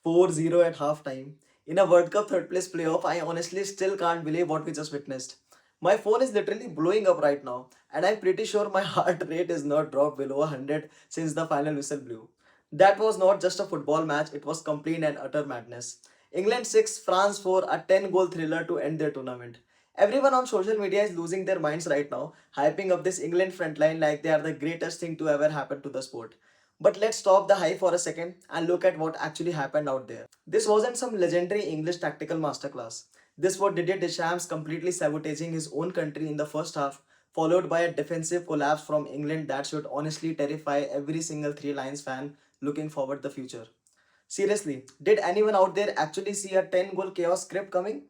4-0 at halftime. In a World Cup third place playoff, I honestly still can't believe what we just witnessed. My phone is literally blowing up right now, and I'm pretty sure my heart rate is not dropped below 100 since the final whistle blew. That was not just a football match, it was complete and utter madness. England 6, France 4, a 10-goal thriller to end their tournament. Everyone on social media is losing their minds right now, hyping up this England frontline like they are the greatest thing to ever happen to the sport. But let's stop the hype for a second and look at what actually happened out there. This wasn't some legendary English tactical masterclass. This was Didier Deschamps completely sabotaging his own country in the first half, followed by a defensive collapse from England that should honestly terrify every single Three Lions fan looking forward the future. Seriously, did anyone out there actually see a 10-goal chaos script coming?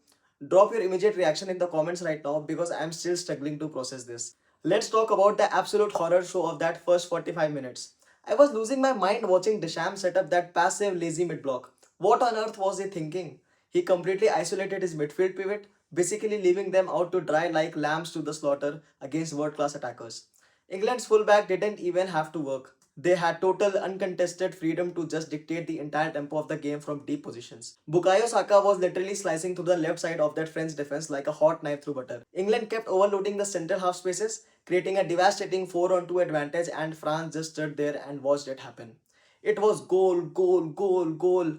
Drop your immediate reaction in the comments right now because I'm still struggling to process this. Let's talk about the absolute horror show of that first 45 minutes. I was losing my mind watching Deschamps set up that passive lazy mid block. What on earth was he thinking? He completely isolated his midfield pivot, basically leaving them out to dry like lambs to the slaughter against world class attackers. England's fullback didn't even have to work. They had total uncontested freedom to just dictate the entire tempo of the game from deep positions. Bukayo Saka was literally slicing through the left side of that French defense like a hot knife through butter. England kept overloading the central half spaces, creating a devastating 4-on-2 advantage, and France just stood there and watched it happen. It was goal, goal, goal, goal.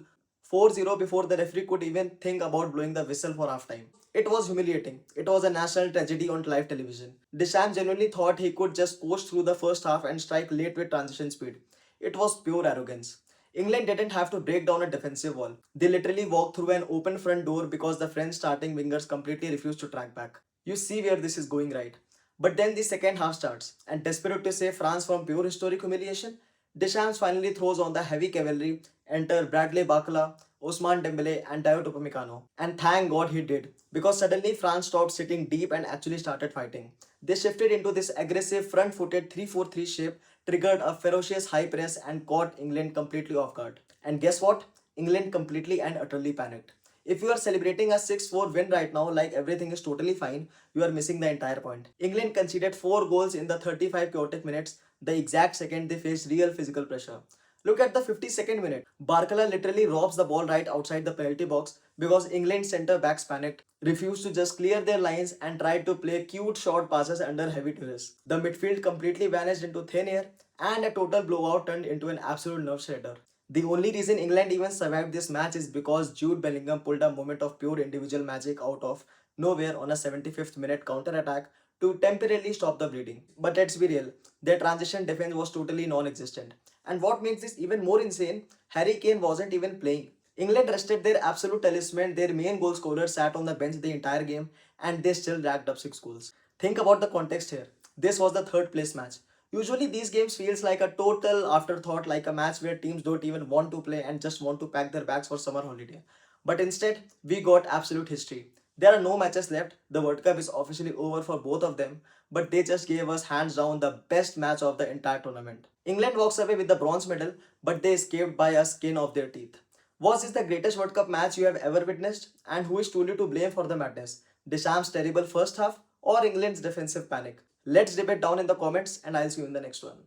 4-0 before the referee could even think about blowing the whistle for halftime. It was humiliating. It was a national tragedy on live television. Deschamps genuinely thought he could just coast through the first half and strike late with transition speed. It was pure arrogance. England didn't have to break down a defensive wall. They literally walked through an open front door because the French starting wingers completely refused to track back. You see where this is going, right? But then the second half starts, and desperate to save France from pure historic humiliation, Deschamps finally throws on the heavy cavalry. Enter Bradley Barcola, Ousmane Dembele, and Didier Upamecano. And thank God he did, because suddenly France stopped sitting deep and actually started fighting. They shifted into this aggressive front-footed 3-4-3 shape, triggered a ferocious high press, and caught England completely off guard. And guess what? England completely and utterly panicked. If you are celebrating a 6-4 win right now like everything is totally fine, you are missing the entire point. England conceded 4 goals in the 35 chaotic minutes, the exact second they faced real physical pressure. Look at the 52nd minute. Barcola literally robs the ball right outside the penalty box because England centre backs panicked, refused to just clear their lines and tried to play cute short passes under heavy duress. The midfield completely vanished into thin air and a total blowout turned into an absolute nerve shredder. The only reason England even survived this match is because Jude Bellingham pulled a moment of pure individual magic out of nowhere on a 75th minute counter attack to temporarily stop the bleeding. But let's be real, their transition defense was totally non existent. And what makes this even more insane, Harry Kane wasn't even playing. England rested their absolute talisman, their main goal scorer sat on the bench the entire game, and they still racked up 6 goals. Think about the context here. This was the third place match. Usually these games feels like a total afterthought, like a match where teams don't even want to play and just want to pack their bags for summer holiday. But instead, we got absolute history. There are no matches left. The World Cup is officially over for both of them, but they just gave us hands down the best match of the entire tournament. England walks away with the bronze medal, but they escaped by a skin of their teeth. Was this the greatest World Cup match you have ever witnessed? And who is truly to blame for the madness? Deschamps' terrible first half or England's defensive panic? Let's debate down in the comments and I'll see you in the next one.